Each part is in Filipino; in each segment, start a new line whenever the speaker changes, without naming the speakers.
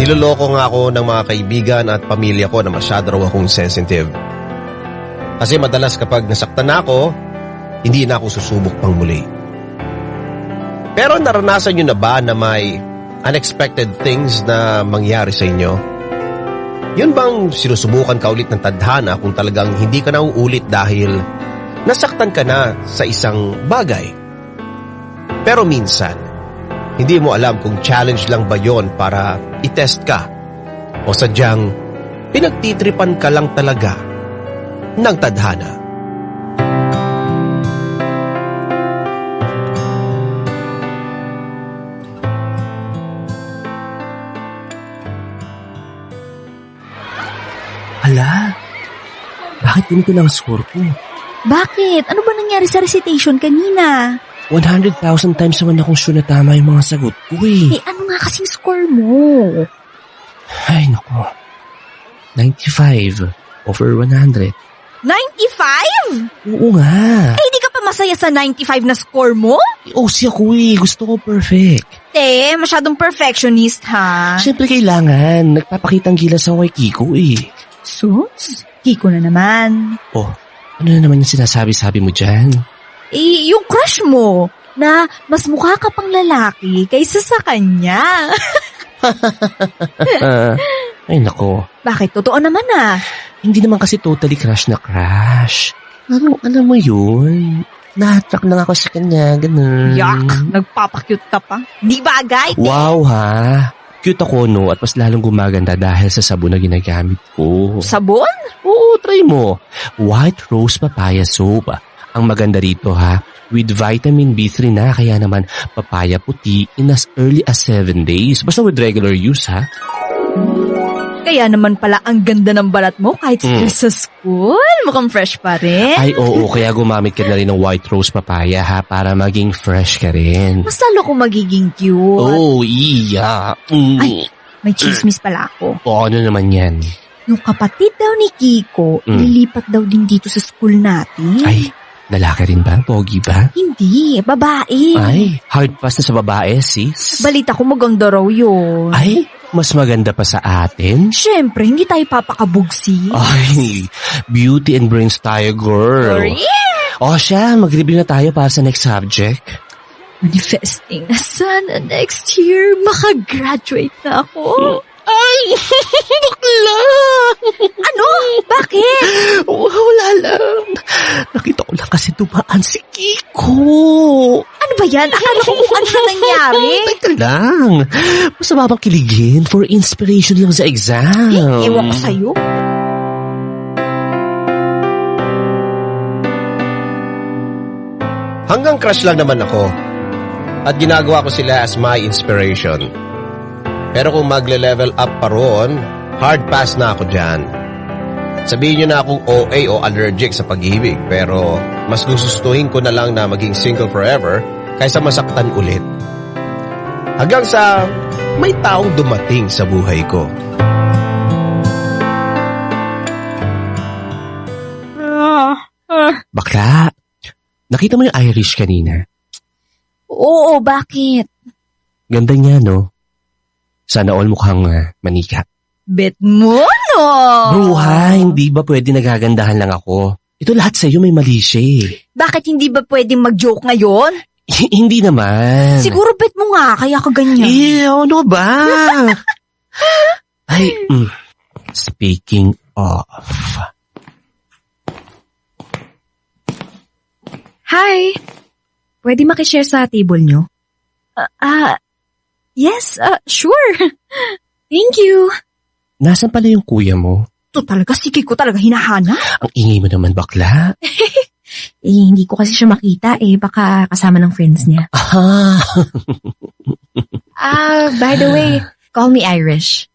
Niloloko nga ako ng mga kaibigan at pamilya ko na masyado raw akong sensitive. Kasi madalas kapag nasaktan na ako, hindi na ako susubok pang muli. Pero naranasan nyo na ba na may unexpected things na mangyari sa inyo? Yun bang sinusubukan ka ulit ng tadhana kung talagang hindi ka na uulit dahil nasaktan ka na sa isang bagay? Pero minsan, hindi mo alam kung challenge lang ba yon para itest ka o sadyang pinagtitripan ka lang talaga ng tadhana.
Hala, bakit ganito lang ang score ko?
Bakit? Ano ba nangyari sa recitation kanina?
100,000 times naman akong sure na tama yung mga sagot ko eh.
Eh ano nga kasing score mo?
Ay nako, 95 over 100.
95?
Oo nga.
Eh di ka pa masaya sa 95 na score mo?
OC ako eh, gusto ko perfect.
Masyadong perfectionist ha?
Siyempre kailangan, nagpapakitang gilas ako kay Kiko eh.
Sus, Kiko na naman.
Oh, ano na naman yung sinasabi-sabi mo dyan?
Yung crush mo, na mas mukha ka pang lalaki kaysa sa kanya.
Ay nako,
Bakit? Totoo naman ah.
hindi naman kasi totally crush na crush. Alam mo yun? Na-attract lang ako sa kanya, ganun.
Yak, nagpapakyut ka pa. Di bagay.
Wow ha, cute ako no at mas lalong gumaganda dahil sa sabon na ginagamit ko.
Sabon?
Oo, try mo. White Rose Papaya Soap. Ang maganda rito ha, with vitamin B3 na kaya naman papaya puti in as early as 7 days. Basta with regular use ha.
Kaya naman pala ang ganda ng balat mo kahit still sa school. Mukhang fresh pa rin.
Ay oo, kaya gumamit ka na rin ng White Rose Papaya ha para maging fresh ka rin.
Mas lalo kong magiging cute.
Oh, iya.
Ay, may chismis pala ako.
O ano naman yan?
Yung kapatid daw ni Kiko, lilipat daw din dito sa school natin.
Ay, lalaki rin ba? Pogi ba?
Hindi, babae.
Ay, hard pass na sa babae, sis.
Balita ko maganda raw yun.
Ay, mas maganda pa sa atin?
Siyempre, hindi tayo papakabugsi.
Ay, beauty and brains tayo, girl.
Oh, yeah!
O siya, mag-review na tayo para sa next subject.
Manifesting na sana next year makagraduate na ako.
Ay, bakla!
Ano? Bakit?
Wala lang. Nakita ko lang kasi dumaan si Kiko.
Ano ba yan? Akala ko kung ano na nangyari.
Teka lang. Masama bang kiligin for inspiration lang sa exam?
Ewan ko sa'yo.
Hanggang crush lang naman ako. At ginagawa ko sila as my inspiration. Pero kung magle-level up pa roon, hard pass na ako dyan. Sabihin nyo na akong OA o allergic sa pag-ibig, pero mas gustuhin ko na lang na maging single forever kaysa masaktan ulit. Hanggang sa may taong dumating sa buhay ko.
Bakla, nakita mo yung Irish kanina?
Oo, bakit?
Ganda niya, no? Sana all mukhang manika.
Bet mo, no?
Bruha, hindi ba pwede nagagandahan lang ako? Ito lahat sa'yo may mali siya eh.
Bakit hindi ba pwedeng mag-joke ngayon?
Hindi naman.
Siguro bet mo nga, kaya ka ganyan.
Ano ba? Ay, speaking of.
Hi! Pwede makishare sa table nyo?
Yes, sure.
Thank you!
Nasaan pala yung kuya mo?
Ito talaga, sige ko talaga hinahana.
Ang ingay mo naman, bakla.
Hindi ko kasi siya makita baka kasama ng friends niya. By the way, call me Irish.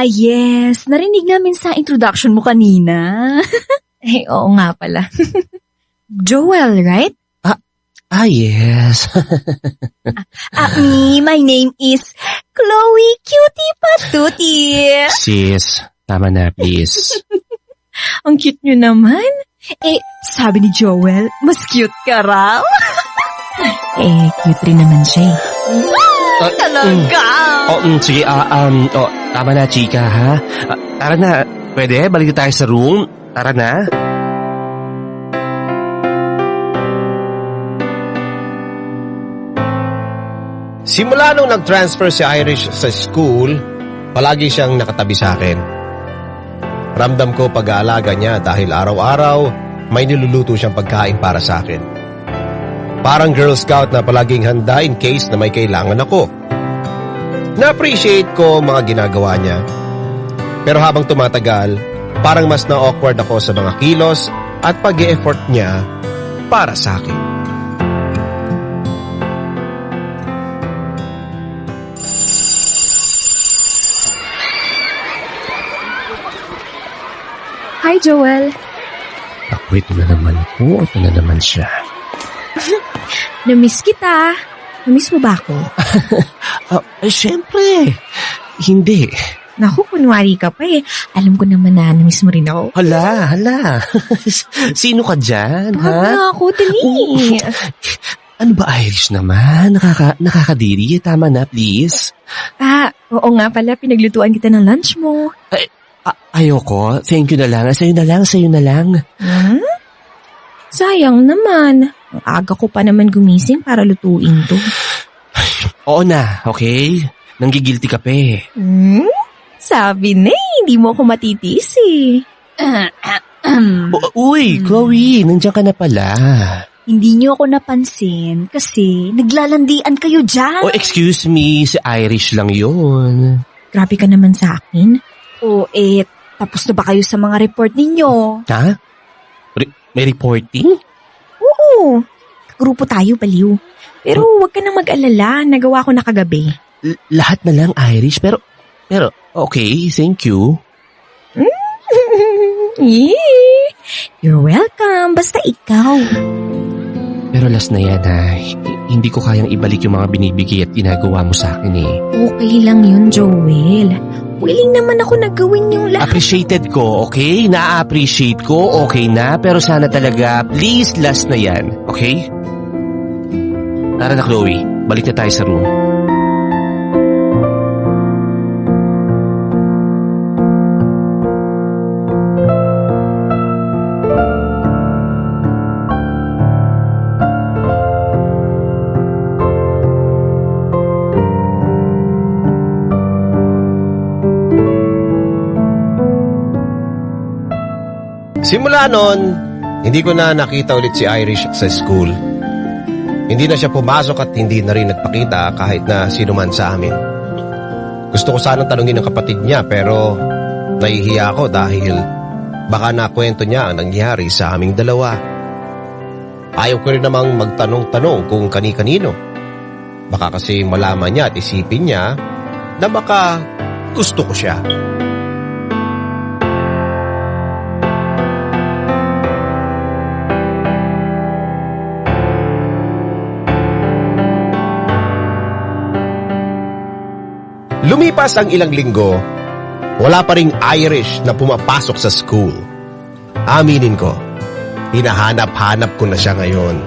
Yes. Narinig namin sa introduction mo kanina.
Oo nga pala. Joel, right?
Yes.
My name is Chloe Cutie Patuti.
Sis, tama na, please.
Ang cute nyo naman.
Sabi ni Joel, mas cute ka raw.
Cute rin naman siya
Talaga.
Sige, Tama na, chika, ha? Tara na. Pwede? Balik na tayo sa room. Tara na.
Simula nung nag-transfer si Irish sa school, palagi siyang nakatabi sa akin. Ramdam ko pag-aalaga niya dahil araw-araw may niluluto siyang pagkain para sa akin. Parang Girl Scout na palaging handa in case na may kailangan ako. Na-appreciate ko ang mga ginagawa niya. Pero habang tumatagal, parang mas na-awkward ako sa mga kilos at pag-e-effort niya para sa akin.
Hi, Joel.
Wait na naman po. Ito na naman siya.
Namiss kita. Namiss mo ba ako?
Syempre. Hindi.
Naku, kunwari ka pa eh. Alam ko naman na namiss mo rin ako.
Hala. Sino ka dyan, ha?
Tawag na ako, dali.
Ano ba, Irish naman? Nakakadiri. Tama na, please.
Oo nga pala, pinaglutuan kita ng lunch mo.
Ayoko. Thank you na lang. Sa'yo na lang.
Sayang naman. Ang aga ko pa naman gumising para lutuin to.
Oo na, okay? Nanggigilty ka pa eh.
Sabi na hindi mo ako matitiis eh.
Uy, Chloe, nandiyan ka na pala.
Hindi niyo ako napansin kasi naglalandian kayo dyan.
Oh, excuse me, si Irish lang yun.
Grabe ka naman sa akin.
Tapos na ba kayo sa mga report ninyo?
Ha? May reporting?
Oo, grupo tayo, baliw. Pero huwag ka na mag-alala, nagawa ko na kagabi.
Lahat na lang Irish, pero okay, thank you.
You're welcome, basta ikaw.
Pero last na yan ha, hindi ko kayang ibalik yung mga binibigay at ginagawa mo sa akin eh.
Okay lang yun, Joel. Willing naman ako na gawin yung lahat.
Appreciated ko, okay? Na-appreciate ko, okay na. Pero sana talaga, please, last na yan, okay? Tara na, Chloe. Balik na tayo sa room.
Simula noon, hindi ko na nakita ulit si Irish sa school. Hindi na siya pumasok at hindi na rin nagpakita kahit na sino man sa amin. Gusto ko sanang tanungin ng kapatid niya pero nahihiya ako dahil baka nakwento niya ang nangyari sa aming dalawa. Ayaw ko rin namang magtanong-tanong kung kani-kanino. Baka kasi malaman niya at isipin niya na baka gusto ko siya. Lumipas ang ilang linggo, wala pa ring Irish na pumapasok sa school. Aminin ko, hinahanap-hanap ko na siya ngayon.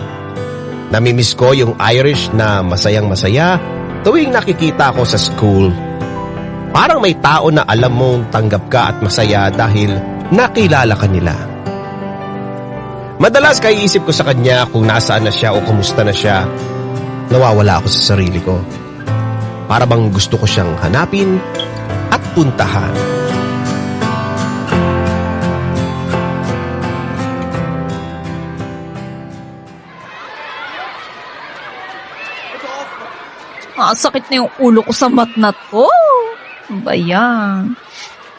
Namimiss ko yung Irish na masayang-masaya tuwing nakikita ko sa school. Parang may tao na alam mong tanggap ka at masaya dahil nakilala ka nila. Madalas kaiisip ko sa kanya kung nasaan na siya o kumusta na siya. Nawawala ako sa sarili ko. Para bang gusto ko siyang hanapin at puntahan.
Sakit na yung ulo ko sa matnat ko. Ano ba yan?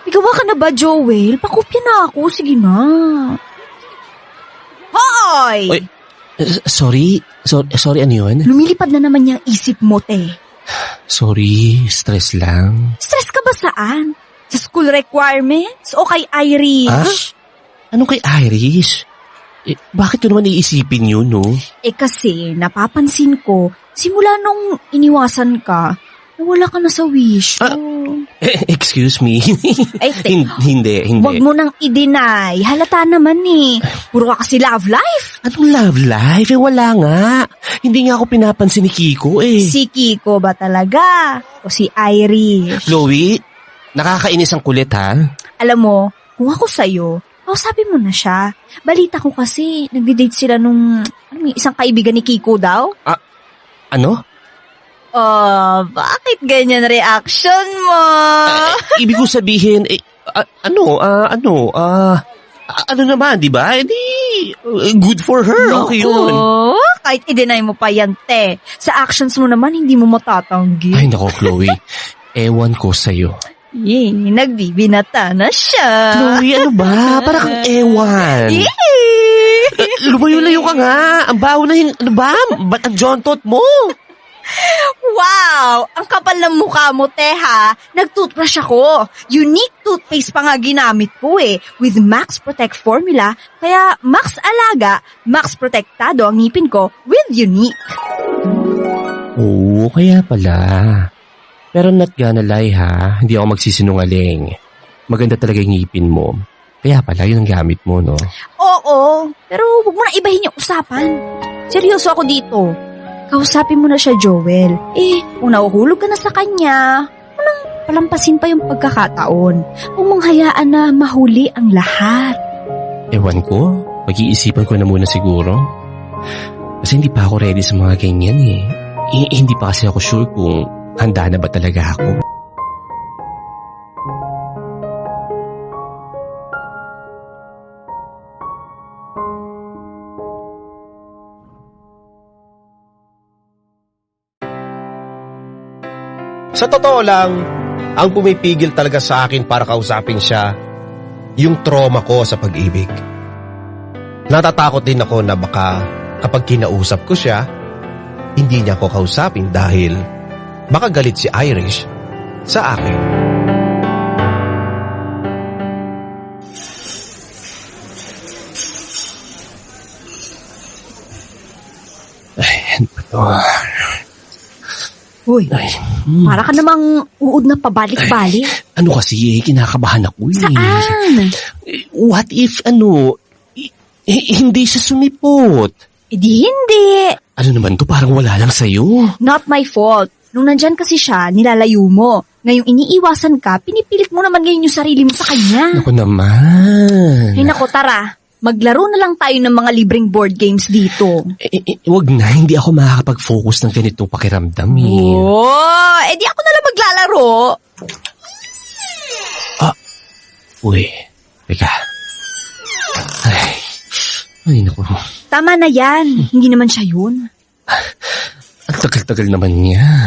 Igawa ka na ba, Joel? Pakopya na ako. Sige na. Hoy!
Uy, sorry, ano yun?
Lumilipad na naman yung isip mo, te.
Sorry, stress lang.
Stress ka ba saan? Sa school requirements o kay Irish?
Ha? Anong kay Irish? Bakit ko naman iisipin yun, no?
Kasi napapansin ko, simula nung iniwasan ka, nawala ka na sa wish.
Excuse me.
Ay,
Hindi.
Huwag mo nang i-deny. Halata naman eh. Puro ka kasi love life.
Anong love life? Wala nga. Hindi nga ako pinapansin ni Kiko eh.
Si Kiko ba talaga? O si Irish?
Chloe, Nakakainis ang kulit, ha?
Alam mo, kung ako sa'yo, kausapin mo na siya. Balita ko kasi, nagde-date sila nung isang kaibigan ni Kiko daw.
Ano?
Oh, bakit ganyan reaction mo?
Ibig ko sabihin, ano naman, di ba? Good for her. Okay yun.
Oo, kahit i-deny mo pa yan, te. Sa actions mo naman, hindi mo matatanggi.
Ay, nako, Chloe. Ewan ko sa'yo.
Yay, nagbibinata na siya.
Chloe, ano ba? Para kang ewan.
Yay!
Lumayo-layo ka nga. Ang baho na yung, ano ba? Ba't ang jontot mo?
Wow! Ang kapal ng mukha mo, te, ha? Nag-toothbrush ako. Unique toothpaste pa nga ginamit ko, eh. With Max Protect formula. Kaya Max Alaga, Max Protectado ang ngipin ko with Unique.
Oo, kaya pala. Pero not gonna lie, ha? Hindi ako magsisinungaling. Maganda talaga yung ngipin mo. Kaya pala, yun ang gamit mo, no?
Oo, pero huwag mo na ibahin yung usapan. Seryoso ako dito. Kausapin mo na siya, Joel. Kung nahuhulog ka na sa kanya, walang palampasin pa yung pagkakataon. Huwag mong hayaan na mahuli ang lahat.
Ewan ko. Pag-iisipan ko na muna siguro. Kasi hindi pa ako ready sa mga ganyan, eh. Hindi pa kasi ako sure kung handa na ba talaga ako.
Sa totoo lang, ang pumipigil talaga sa akin para kausapin siya, yung trauma ko sa pag-ibig. Natatakot din ako na baka kapag kinausap ko siya, hindi niya ako kausapin dahil baka galit si Irish sa akin.
Ay, ano ba to?
Uy,
Ay,
para ka namang uod na pabalik-balik.
ano kasi, kinakabahan ako, eh.
Saan?
What if, hindi siya sumipot?
Di hindi.
Ano naman to, parang wala lang sa'yo.
Not my fault. Nung nandyan kasi siya, nilalayo mo. Ngayong iniiwasan ka, pinipilit mo naman ngayon yung sarili mo sa kanya.
Naku naman.
Ay nako, tara. Maglaro na lang tayo ng mga libreng board games dito.
Wag na, hindi ako makakapag-focus ng ganitong pakiramdam, eh.
Oh, di ako na lang maglalaro.
Uy, teka. Ay, naku.
Tama na yan. Hindi naman siya yun.
Ang tagal-tagal naman niya.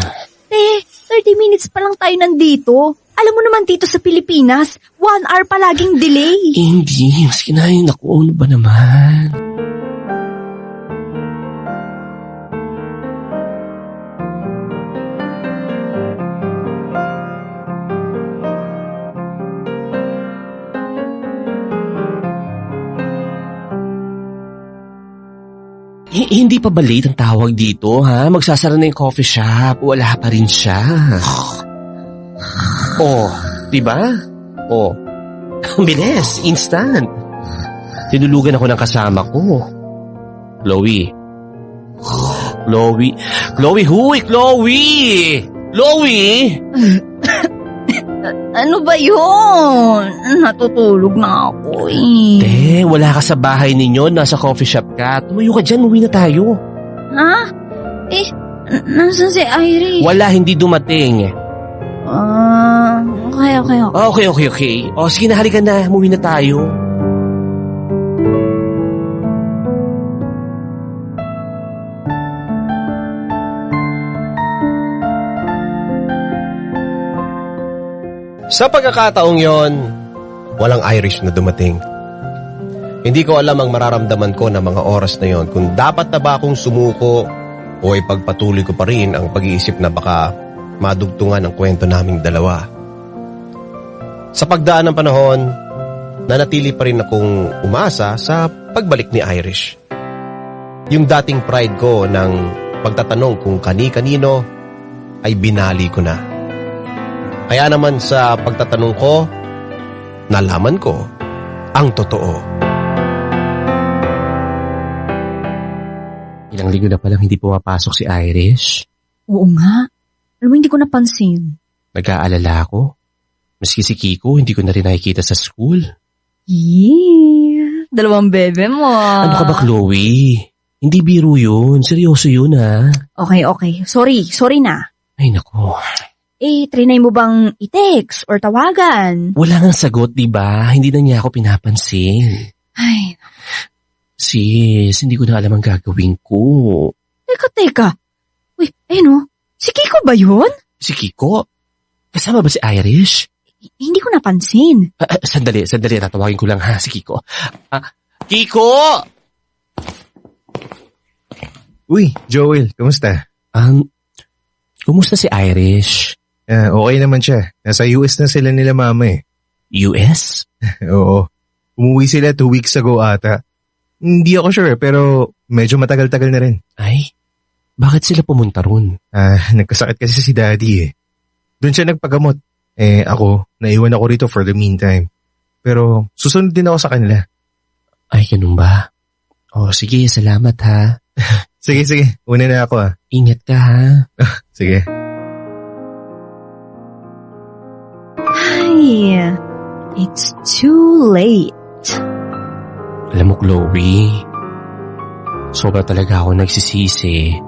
30 minutes pa lang tayo nandito. Alam mo naman dito sa Pilipinas, 1 hour palaging delay.
Hindi, maski na yun. Naku, ano ba naman? Hindi pa ba late ang tawag dito, ha? Magsasara na yung coffee shop. Wala pa rin siya. Oh, diba? Oh, ang bilis, instant. Tinulugan ako ng kasama ko. Chloe. Huy, Chloe! Chloe!
Ano ba yun? Natutulog na ako eh.
Wala ka sa bahay ninyo, nasa coffee shop ka. Tumayo ka dyan, uwi na tayo.
Ha? Nasaan si Iris?
Wala, hindi dumating.
Okay.
O, sige na, halika na, umuwi na tayo.
Sa pagkakataong yon, walang Irish na dumating. Hindi ko alam ang mararamdaman ko na mga oras na yon, kung dapat na ba akong sumuko o ipagpatuloy ko pa rin ang pag-iisip na baka madugtungan ang kwento naming dalawa. Sa pagdaan ng panahon, nanatili pa rin akong umasa sa pagbalik ni Irish. Yung dating pride ko ng pagtatanong kung kani-kanino ay binali ko na. Kaya naman sa pagtatanong ko, nalaman ko ang totoo.
Ilang linggo na palang hindi pumapasok si Irish.
Oo nga. Alam mo, hindi ko napansin.
Nag-aalala ako. Maski si Kiko, hindi ko na rin nakikita sa school.
Yee, dalawang bebe mo.
Ano ka ba, Chloe? Hindi biro yun. Seryoso yun, ha?
Okay. Sorry na.
Ay, nako.
Trinay mo bang i-text or tawagan?
Wala nang sagot, di ba? Hindi na niya ako pinapansin.
Ay,
Sis, hindi ko na alam ang gagawin ko.
teka. Uy, si Kiko ba yun?
Si Kiko? Kasama ba si Irish?
Hindi ko napansin.
Sandali. Tatawagin ko lang, ha, si Kiko. Kiko!
Uy, Joel, kamusta?
Kumusta si Irish?
Okay naman siya. Nasa US na sila nila mama eh.
US?
Oo. Umuwi sila 2 weeks ago ata. Hindi ako sure pero medyo matagal-tagal na rin.
Ay, bakit sila pumunta ron?
Nagkasakit kasi si daddy eh. Doon siya nagpagamot. Ako, naiwan ako rito for the meantime. Pero susunod din ako sa kanila.
Ay, ganun ba? Oh, sige, salamat ha.
Sige. Una na ako ah.
Ingat ka ha.
Sige.
Ay, it's too late.
Alam mo, Chloe, sobra talaga ako nagsisisi.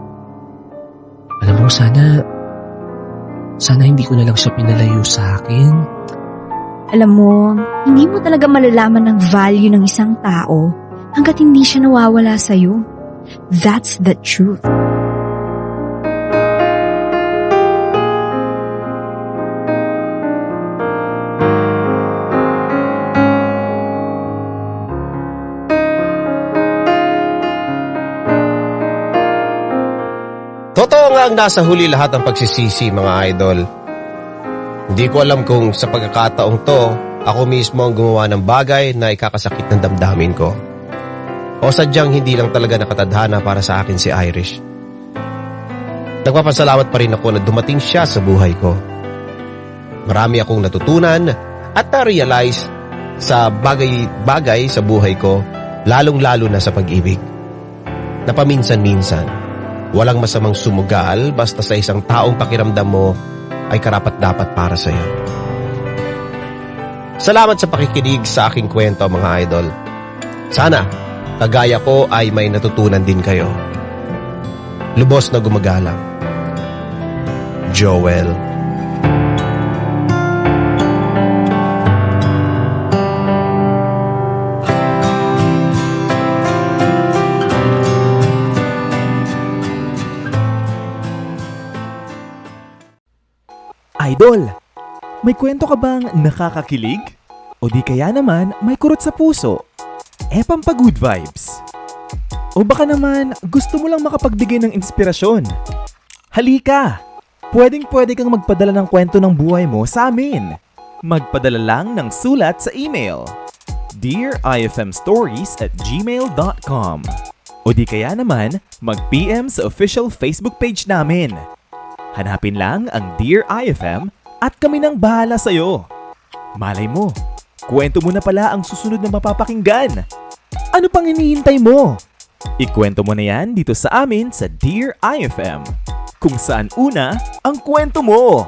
Alam mo, sana hindi ko na lang siya pinalayo sa akin.
Alam mo, hindi mo talaga malalaman ng value ng isang tao hanggat hindi siya nawawala sa'yo. That's the truth.
Totoo nga ang nasa huli lahat ng pagsisisi, mga idol. Hindi ko alam kung sa pagkakataong to, ako mismo ang gumawa ng bagay na ikakasakit ng damdamin ko. O sadyang hindi lang talaga nakatadhana para sa akin si Irish. Nagpapasalamat pa rin ako na dumating siya sa buhay ko. Marami akong natutunan at na-realize sa bagay-bagay sa buhay ko, lalong-lalo na sa pag-ibig. Na paminsan-minsan, walang masamang sumugal basta sa isang taong pakiramdam mo ay karapat-dapat para sa iyo. Salamat sa pakikinig sa aking kwento, mga idol. Sana, kagaya ko ay may natutunan din kayo. Lubos na gumagalang. Joel.
Idol, may kwento ka bang nakakakilig? O di kaya naman may kurot sa puso? Pampagood vibes. O baka naman gusto mo lang makapagbigay ng inspirasyon? Halika! Pwedeng-pwede kang magpadala ng kwento ng buhay mo sa amin. Magpadala lang ng sulat sa email dearifmstories@gmail.com o di kaya naman mag-PM sa official Facebook page namin. Hanapin lang ang Dear IFM at kami nang bahala sa'yo. Malay mo, kwento mo na pala ang susunod na mapapakinggan. Ano pang hinihintay mo? Ikwento mo na yan dito sa amin sa Dear IFM, kung saan una ang kwento mo.